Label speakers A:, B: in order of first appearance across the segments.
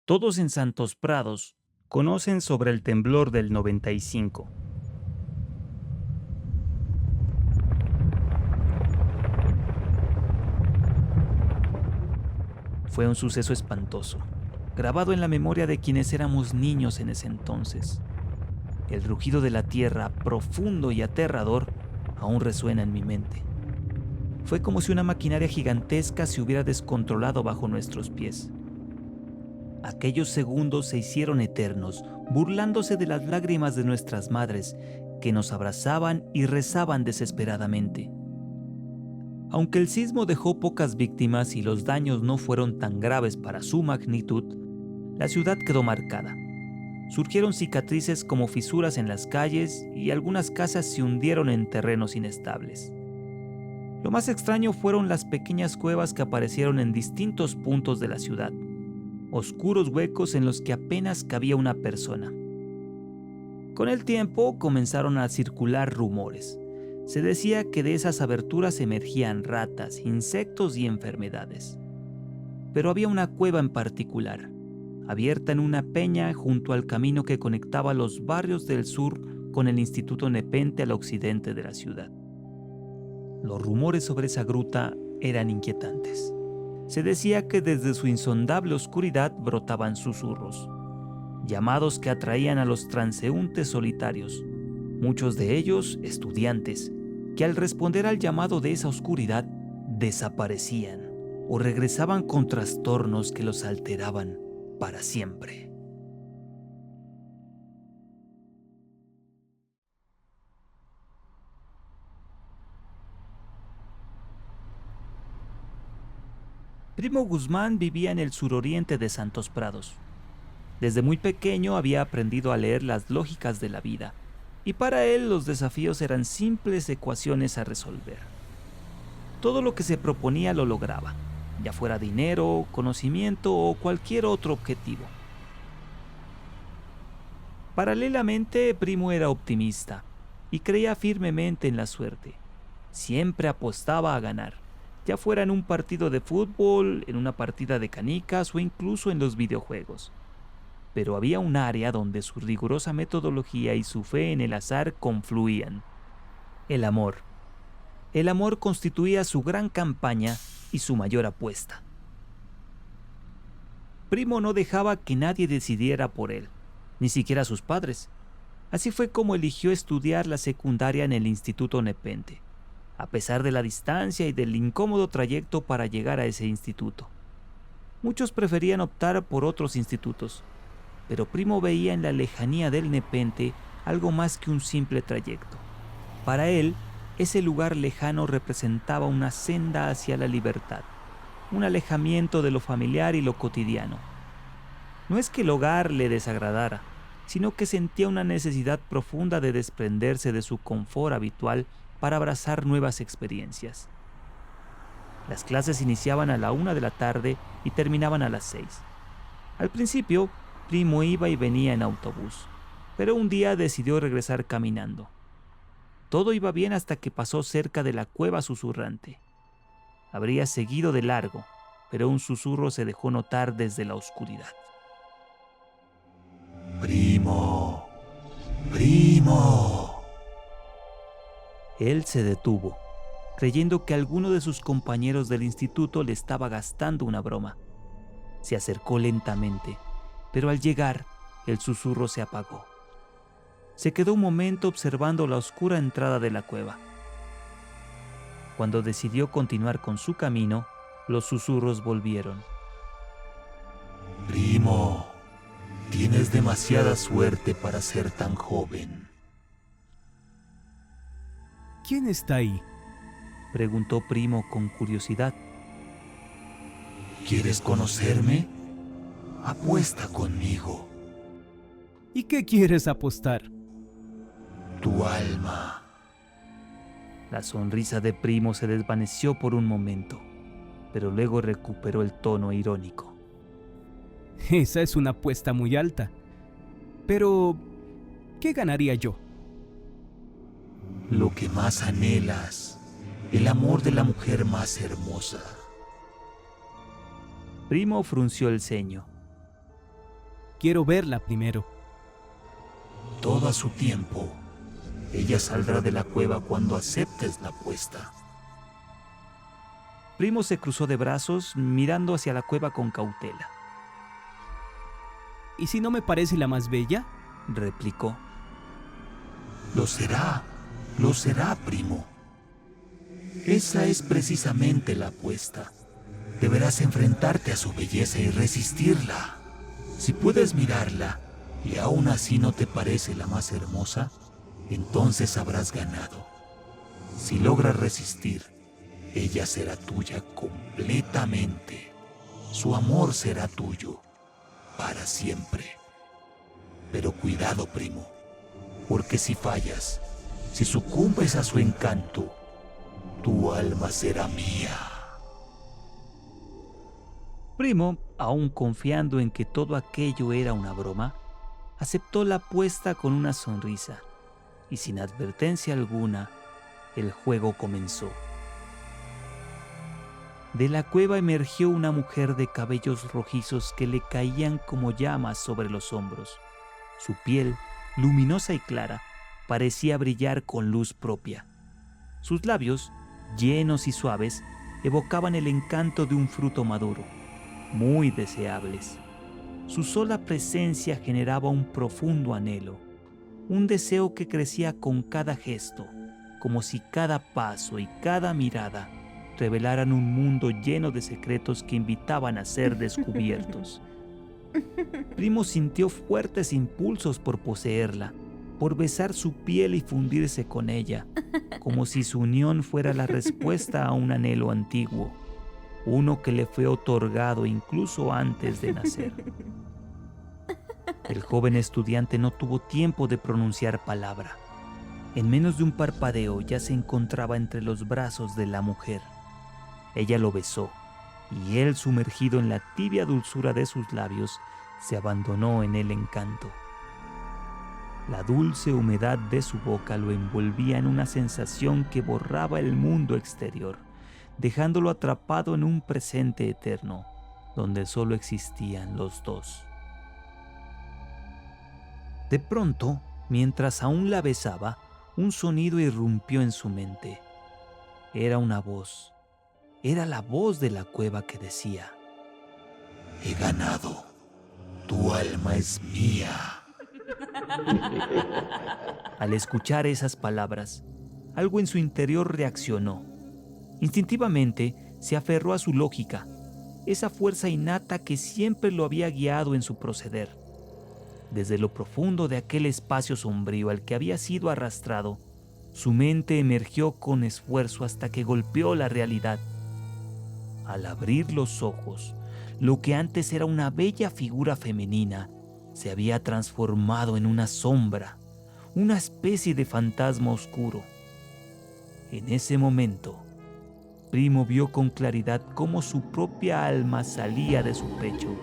A: Todos en Santos Prados conocen sobre el temblor del 95. Fue un suceso espantoso, grabado en la memoria de quienes éramos niños en ese entonces. El rugido de la tierra, profundo y aterrador, aún resuena en mi mente. Fue como si una maquinaria gigantesca se hubiera descontrolado bajo nuestros pies. Aquellos segundos se hicieron eternos, burlándose de las lágrimas de nuestras madres, que nos abrazaban y rezaban desesperadamente. Aunque el sismo dejó pocas víctimas y los daños no fueron tan graves para su magnitud, la ciudad quedó marcada. Surgieron cicatrices como fisuras en las calles y algunas casas se hundieron en terrenos inestables. Lo más extraño fueron las pequeñas cuevas que aparecieron en distintos puntos de la ciudad, oscuros huecos en los que apenas cabía una persona. Con el tiempo comenzaron a circular rumores. Se decía que de esas aberturas emergían ratas, insectos y enfermedades. Pero había una cueva en particular, abierta en una peña junto al camino que conectaba los barrios del sur con el Instituto Nepente al occidente de la ciudad. Los rumores sobre esa gruta eran inquietantes. Se decía que desde su insondable oscuridad brotaban susurros, llamados que atraían a los transeúntes solitarios, muchos de ellos estudiantes, que al responder al llamado de esa oscuridad desaparecían o regresaban con trastornos que los alteraban para siempre. Primo Guzmán vivía en el suroriente de Santos Prados. Desde muy pequeño había aprendido a leer las lógicas de la vida, y para él los desafíos eran simples ecuaciones a resolver. Todo lo que se proponía lo lograba, ya fuera dinero, conocimiento o cualquier otro objetivo. Paralelamente, Primo era optimista y creía firmemente en la suerte. Siempre apostaba a ganar, ya fuera en un partido de fútbol, en una partida de canicas o incluso en los videojuegos. Pero había un área donde su rigurosa metodología y su fe en el azar confluían: el amor. El amor constituía su gran campaña y su mayor apuesta. Primo no dejaba que nadie decidiera por él, ni siquiera sus padres. Así fue como eligió estudiar la secundaria en el Instituto Nepente, a pesar de la distancia y del incómodo trayecto para llegar a ese instituto. Muchos preferían optar por otros institutos, pero Primo veía en la lejanía del Nepente algo más que un simple trayecto. Para él, ese lugar lejano representaba una senda hacia la libertad, un alejamiento de lo familiar y lo cotidiano. No es que el hogar le desagradara, sino que sentía una necesidad profunda de desprenderse de su confort habitual para abrazar nuevas experiencias. Las clases iniciaban a la 1 de la tarde y terminaban a las 6. Al principio, Primo iba y venía en autobús, pero un día decidió regresar caminando. Todo iba bien hasta que pasó cerca de la cueva susurrante. Habría seguido de largo, pero un susurro se dejó notar desde la oscuridad.
B: Primo, primo.
A: Él se detuvo, creyendo que alguno de sus compañeros del instituto le estaba gastando una broma. Se acercó lentamente, pero al llegar, el susurro se apagó. Se quedó un momento observando la oscura entrada de la cueva. Cuando decidió continuar con su camino, los susurros volvieron.
B: Primo, tienes demasiada suerte para ser tan joven.
C: ¿Quién está ahí?
A: Preguntó Primo con curiosidad.
B: ¿Quieres conocerme? Apuesta conmigo.
C: ¿Y qué quieres apostar?
B: Tu alma.
A: La sonrisa de Primo se desvaneció por un momento, pero luego recuperó el tono irónico.
C: Esa es una apuesta muy alta. Pero, ¿qué ganaría yo?
B: Lo que más anhelas, el amor de la mujer más hermosa.
A: Primo frunció el ceño.
C: Quiero verla primero.
B: Todo a su tiempo. Ella saldrá de la cueva cuando aceptes la apuesta.
A: Primo se cruzó de brazos mirando hacia la cueva con cautela.
C: ¿Y si no me parece la más bella?
A: Replicó.
B: Lo será, primo. Esa es precisamente la apuesta. Deberás enfrentarte a su belleza y resistirla. Si puedes mirarla y aún así no te parece la más hermosa, entonces habrás ganado. Si logras resistir, ella será tuya completamente. Su amor será tuyo para siempre. Pero cuidado, primo, porque si fallas, si sucumbes a su encanto, tu alma será mía.
A: Primo, aún confiando en que todo aquello era una broma, aceptó la apuesta con una sonrisa, y sin advertencia alguna, el juego comenzó. De la cueva emergió una mujer de cabellos rojizos que le caían como llamas sobre los hombros. Su piel, luminosa y clara, parecía brillar con luz propia. Sus labios, llenos y suaves, evocaban el encanto de un fruto maduro, muy deseables. Su sola presencia generaba un profundo anhelo, un deseo que crecía con cada gesto, como si cada paso y cada mirada revelaran un mundo lleno de secretos que invitaban a ser descubiertos. Primo sintió fuertes impulsos por poseerla, por besar su piel y fundirse con ella, como si su unión fuera la respuesta a un anhelo antiguo, uno que le fue otorgado incluso antes de nacer. El joven estudiante no tuvo tiempo de pronunciar palabra. En menos de un parpadeo ya se encontraba entre los brazos de la mujer. Ella lo besó, y él, sumergido en la tibia dulzura de sus labios, se abandonó en el encanto. La dulce humedad de su boca lo envolvía en una sensación que borraba el mundo exterior, dejándolo atrapado en un presente eterno, donde solo existían los dos. De pronto, mientras aún la besaba, un sonido irrumpió en su mente. Era una voz. Era la voz de la cueva que decía:
B: He ganado. Tu alma es mía.
A: Al escuchar esas palabras, algo en su interior reaccionó. Instintivamente se aferró a su lógica, esa fuerza innata que siempre lo había guiado en su proceder. Desde lo profundo de aquel espacio sombrío al que había sido arrastrado, su mente emergió con esfuerzo hasta que golpeó la realidad. Al abrir los ojos, lo que antes era una bella figura femenina se había transformado en una sombra, una especie de fantasma oscuro. En ese momento, Primo vio con claridad cómo su propia alma salía de su pecho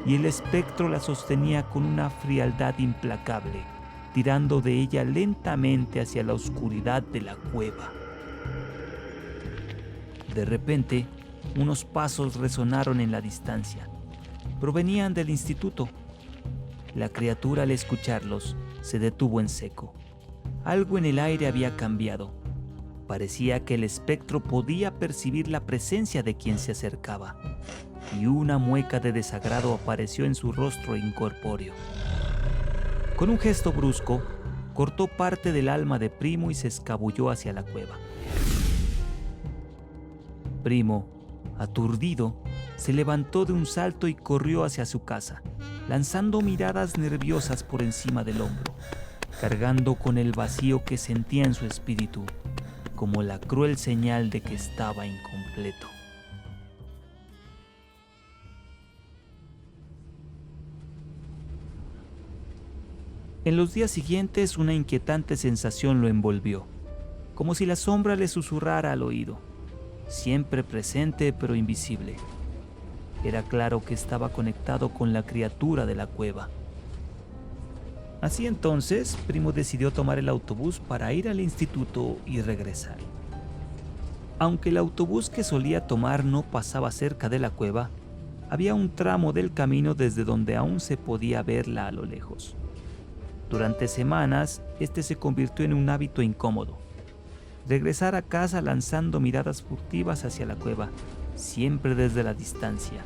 A: y el espectro la sostenía con una frialdad implacable, tirando de ella lentamente hacia la oscuridad de la cueva. De repente, unos pasos resonaron en la distancia. Provenían del instituto. La criatura, al escucharlos, se detuvo en seco. Algo en el aire había cambiado. Parecía que el espectro podía percibir la presencia de quien se acercaba, y una mueca de desagrado apareció en su rostro incorpóreo. Con un gesto brusco, cortó parte del alma de Primo y se escabulló hacia la cueva. Primo, aturdido, se levantó de un salto y corrió hacia su casa, lanzando miradas nerviosas por encima del hombro, cargando con el vacío que sentía en su espíritu, como la cruel señal de que estaba incompleto. En los días siguientes, una inquietante sensación lo envolvió, como si la sombra le susurrara al oído, siempre presente pero invisible. Era claro que estaba conectado con la criatura de la cueva. Así entonces, Primo decidió tomar el autobús para ir al instituto y regresar. Aunque el autobús que solía tomar no pasaba cerca de la cueva, había un tramo del camino desde donde aún se podía verla a lo lejos. Durante semanas, este se convirtió en un hábito incómodo. Regresar a casa lanzando miradas furtivas hacia la cueva, siempre desde la distancia,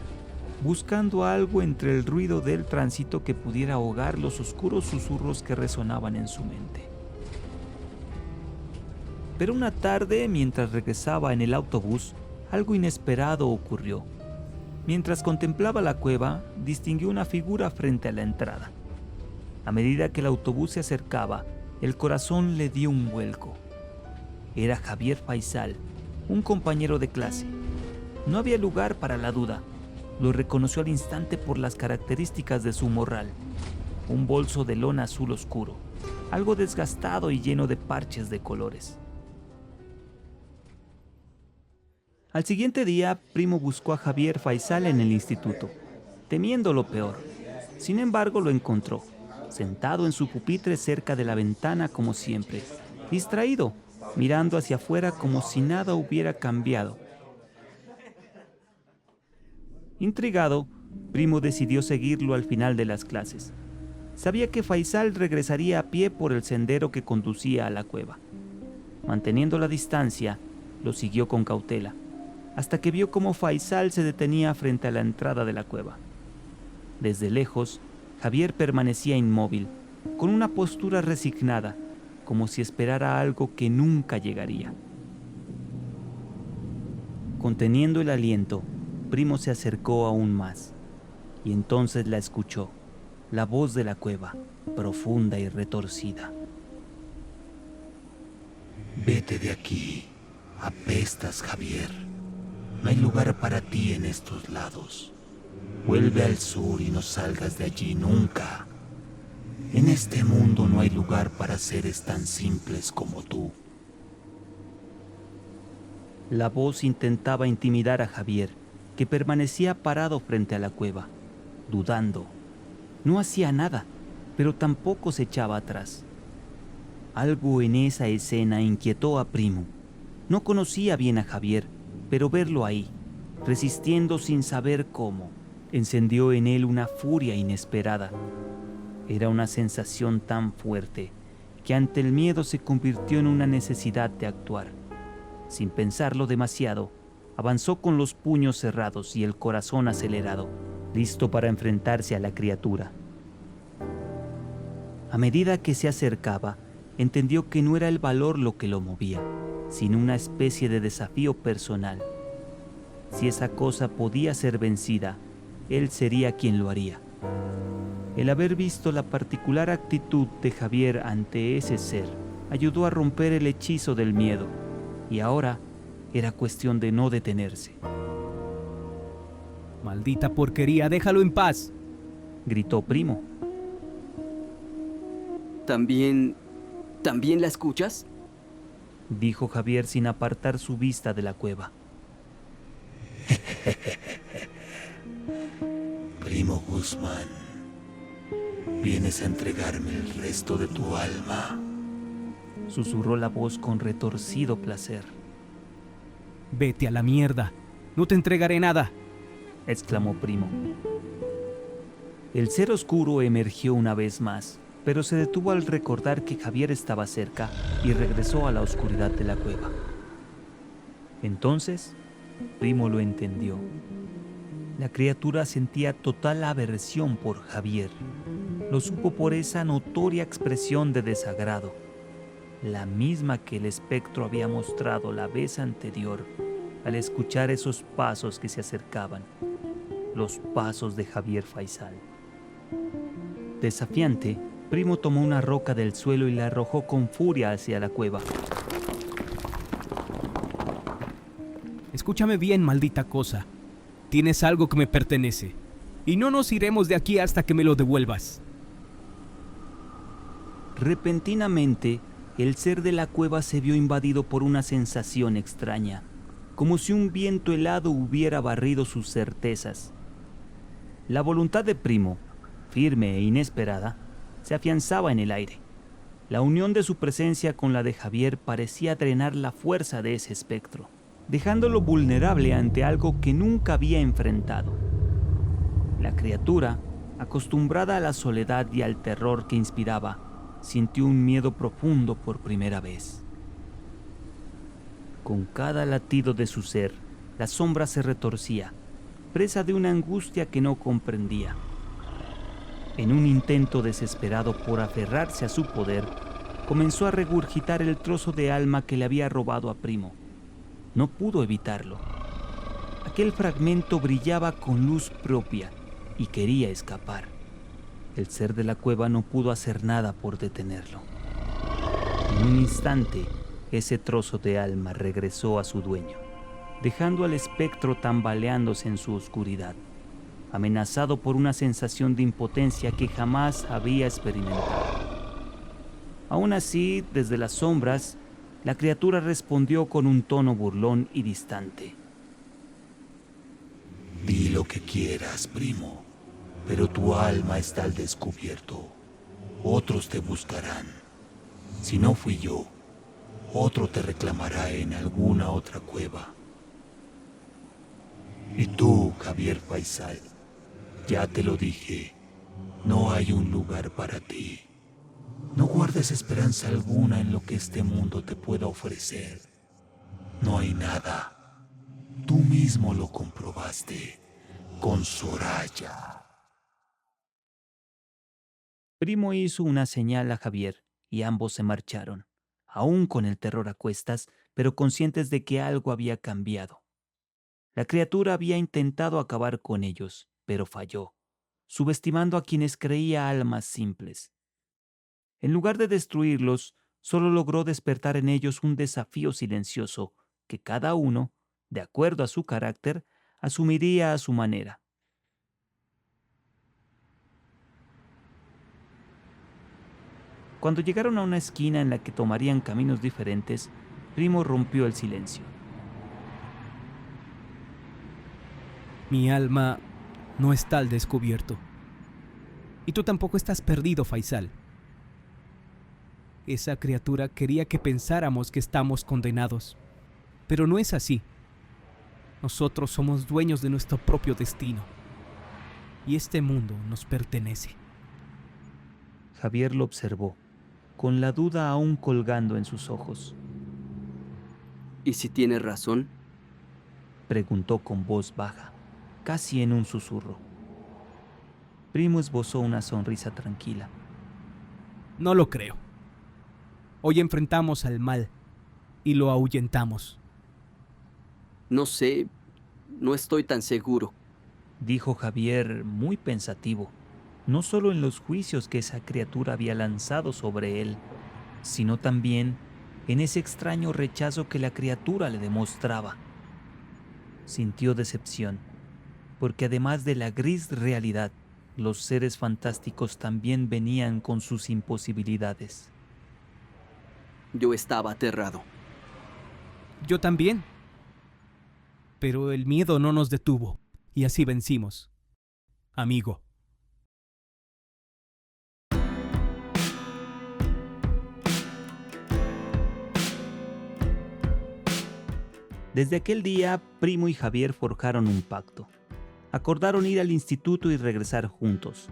A: buscando algo entre el ruido del tránsito que pudiera ahogar los oscuros susurros que resonaban en su mente. Pero una tarde, mientras regresaba en el autobús, algo inesperado ocurrió. Mientras contemplaba la cueva, distinguió una figura frente a la entrada. A medida que el autobús se acercaba, el corazón le dio un vuelco. Era Javier Faisal, un compañero de clase. No había lugar para la duda. Lo reconoció al instante por las características de su morral. Un bolso de lona azul oscuro, algo desgastado y lleno de parches de colores. Al siguiente día, Primo buscó a Javier Faisal en el instituto, temiendo lo peor. Sin embargo, lo encontró, sentado en su pupitre cerca de la ventana como siempre, distraído, mirando hacia afuera como si nada hubiera cambiado. Intrigado, Primo decidió seguirlo al final de las clases. Sabía que Faisal regresaría a pie por el sendero que conducía a la cueva. Manteniendo la distancia, lo siguió con cautela, hasta que vio cómo Faisal se detenía frente a la entrada de la cueva. Desde lejos, Javier permanecía inmóvil, con una postura resignada, como si esperara algo que nunca llegaría. Conteniendo el aliento, Primo se acercó aún más, y entonces la escuchó, la voz de la cueva, profunda y retorcida.
B: Vete de aquí, apestas, Javier. No hay lugar para ti en estos lados. Vuelve al sur y no salgas de allí nunca. En este mundo no hay lugar para seres tan simples como tú.
A: La voz intentaba intimidar a Javier, que permanecía parado frente a la cueva, dudando. No hacía nada, pero tampoco se echaba atrás. Algo en esa escena inquietó a Primo. No conocía bien a Javier, pero verlo ahí, resistiendo sin saber cómo, encendió en él una furia inesperada. Era una sensación tan fuerte que ante el miedo se convirtió en una necesidad de actuar. Sin pensarlo demasiado, avanzó con los puños cerrados y el corazón acelerado, listo para enfrentarse a la criatura. A medida que se acercaba, entendió que no era el valor lo que lo movía, sino una especie de desafío personal. Si esa cosa podía ser vencida, él sería quien lo haría. El haber visto la particular actitud de Javier ante ese ser ayudó a romper el hechizo del miedo, y ahora era cuestión de no detenerse.
C: Maldita porquería, déjalo en paz,
A: Gritó Primo.
D: ¿También la escuchas?
A: Dijo Javier sin apartar su vista de la cueva.
B: Primo Guzmán, ¿vienes a entregarme el resto de tu alma?
A: Susurró la voz con retorcido placer.
C: Vete a la mierda, no te entregaré nada,
A: Exclamó Primo. El ser oscuro emergió una vez más, pero se detuvo al recordar que Javier estaba cerca y regresó a la oscuridad de la cueva. Entonces, Primo lo entendió. La criatura sentía total aversión por Javier. Lo supo por esa notoria expresión de desagrado, la misma que el espectro había mostrado la vez anterior al escuchar esos pasos que se acercaban, los pasos de Javier Faisal. Desafiante, Primo tomó una roca del suelo y la arrojó con furia hacia la cueva.
C: Escúchame bien, maldita cosa. Tienes algo que me pertenece, y no nos iremos de aquí hasta que me lo devuelvas.
A: Repentinamente, el ser de la cueva se vio invadido por una sensación extraña, como si un viento helado hubiera barrido sus certezas. La voluntad de Primo, firme e inesperada, se afianzaba en el aire. La unión de su presencia con la de Javier parecía drenar la fuerza de ese espectro, dejándolo vulnerable ante algo que nunca había enfrentado. La criatura, acostumbrada a la soledad y al terror que inspiraba, sintió un miedo profundo por primera vez. Con cada latido de su ser, la sombra se retorcía, presa de una angustia que no comprendía. En un intento desesperado por aferrarse a su poder, comenzó a regurgitar el trozo de alma que le había robado a Primo. No pudo evitarlo. Aquel fragmento brillaba con luz propia y quería escapar. El ser de la cueva no pudo hacer nada por detenerlo. En un instante, ese trozo de alma regresó a su dueño, dejando al espectro tambaleándose en su oscuridad, amenazado por una sensación de impotencia que jamás había experimentado. Aún así, desde las sombras, la criatura respondió con un tono burlón y distante.
B: Di lo que quieras, primo, pero tu alma está al descubierto. Otros te buscarán. Si no fui yo, otro te reclamará en alguna otra cueva. Y tú, Javier Faisal, ya te lo dije, no hay un lugar para ti. No guardes esperanza alguna en lo que este mundo te pueda ofrecer. No hay nada. Tú mismo lo comprobaste con Soraya.
A: Primo hizo una señal a Javier y ambos se marcharon, aún con el terror a cuestas, pero conscientes de que algo había cambiado. La criatura había intentado acabar con ellos, pero falló, subestimando a quienes creía almas simples. En lugar de destruirlos, solo logró despertar en ellos un desafío silencioso que cada uno, de acuerdo a su carácter, asumiría a su manera. Cuando llegaron a una esquina en la que tomarían caminos diferentes, Primo rompió el silencio.
C: Mi alma no está al descubierto. Y tú tampoco estás perdido, Faisal. Esa criatura quería que pensáramos que estamos condenados. Pero no es así. Nosotros somos dueños de nuestro propio destino. Y este mundo nos pertenece.
A: Javier lo observó, con la duda aún colgando en sus ojos.
D: ¿Y si tiene razón?
A: Preguntó con voz baja, casi en un susurro. Primo esbozó una sonrisa tranquila.
C: No lo creo. Hoy enfrentamos al mal y lo ahuyentamos.
D: No sé, no estoy tan seguro.
A: Dijo Javier muy pensativo, no solo en los juicios que esa criatura había lanzado sobre él, sino también en ese extraño rechazo que la criatura le demostraba. Sintió decepción, porque además de la gris realidad, los seres fantásticos también venían con sus imposibilidades.
D: Yo estaba aterrado.
C: Yo también. Pero el miedo no nos detuvo, y así vencimos. Amigo.
A: Desde aquel día, Primo y Javier forjaron un pacto. Acordaron ir al instituto y regresar juntos,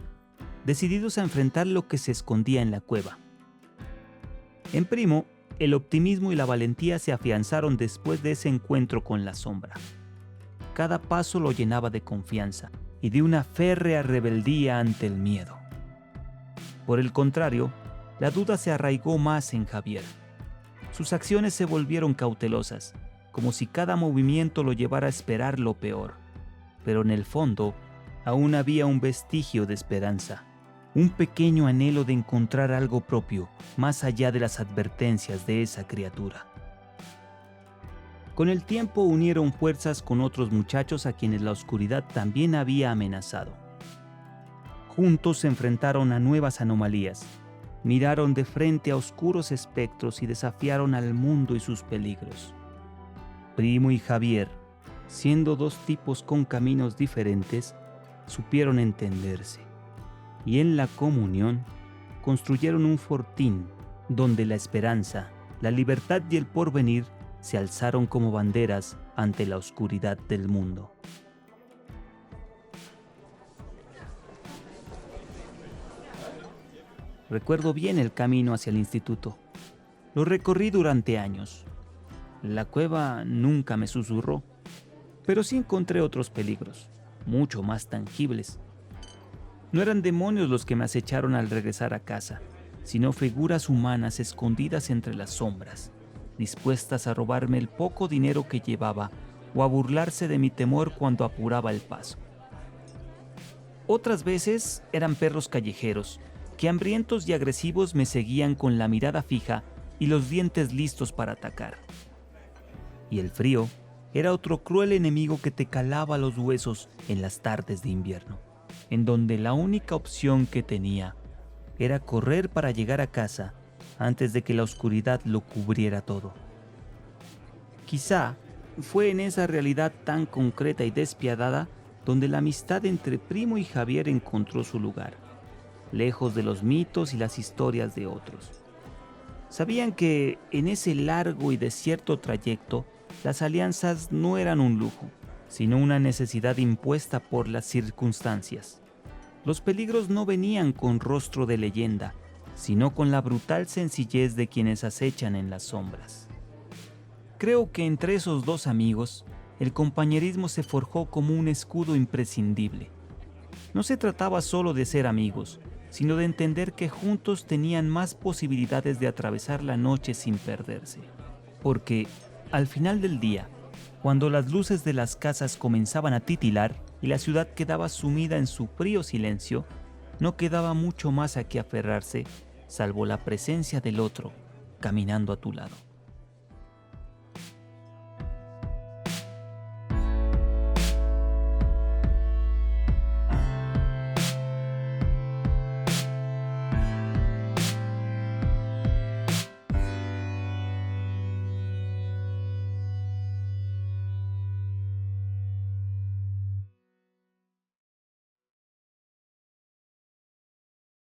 A: decididos a enfrentar lo que se escondía en la cueva. En Primo, el optimismo y la valentía se afianzaron después de ese encuentro con la sombra. Cada paso lo llenaba de confianza y de una férrea rebeldía ante el miedo. Por el contrario, la duda se arraigó más en Javier. Sus acciones se volvieron cautelosas, como si cada movimiento lo llevara a esperar lo peor. Pero en el fondo, aún había un vestigio de esperanza, un pequeño anhelo de encontrar algo propio, más allá de las advertencias de esa criatura. Con el tiempo unieron fuerzas con otros muchachos a quienes la oscuridad también había amenazado. Juntos se enfrentaron a nuevas anomalías, miraron de frente a oscuros espectros y desafiaron al mundo y sus peligros. Primo y Javier, siendo dos tipos con caminos diferentes, supieron entenderse, y en la comunión construyeron un fortín donde la esperanza, la libertad y el porvenir se alzaron como banderas ante la oscuridad del mundo. Recuerdo bien el camino hacia el instituto. Lo recorrí durante años. La cueva nunca me susurró, pero sí encontré otros peligros, mucho más tangibles. No eran demonios los que me acecharon al regresar a casa, sino figuras humanas escondidas entre las sombras, dispuestas a robarme el poco dinero que llevaba o a burlarse de mi temor cuando apuraba el paso. Otras veces eran perros callejeros, que hambrientos y agresivos me seguían con la mirada fija y los dientes listos para atacar. Y el frío era otro cruel enemigo que te calaba los huesos en las tardes de invierno, en donde la única opción que tenía era correr para llegar a casa antes de que la oscuridad lo cubriera todo. Quizá fue en esa realidad tan concreta y despiadada donde la amistad entre Primo y Javier encontró su lugar, lejos de los mitos y las historias de otros. Sabían que en ese largo y desierto trayecto las alianzas no eran un lujo, sino una necesidad impuesta por las circunstancias. Los peligros no venían con rostro de leyenda, sino con la brutal sencillez de quienes acechan en las sombras. Creo que entre esos dos amigos, el compañerismo se forjó como un escudo imprescindible. No se trataba solo de ser amigos, sino de entender que juntos tenían más posibilidades de atravesar la noche sin perderse. Porque, al final del día, cuando las luces de las casas comenzaban a titilar y la ciudad quedaba sumida en su frío silencio, no quedaba mucho más a qué aferrarse, salvo la presencia del otro, caminando a tu lado.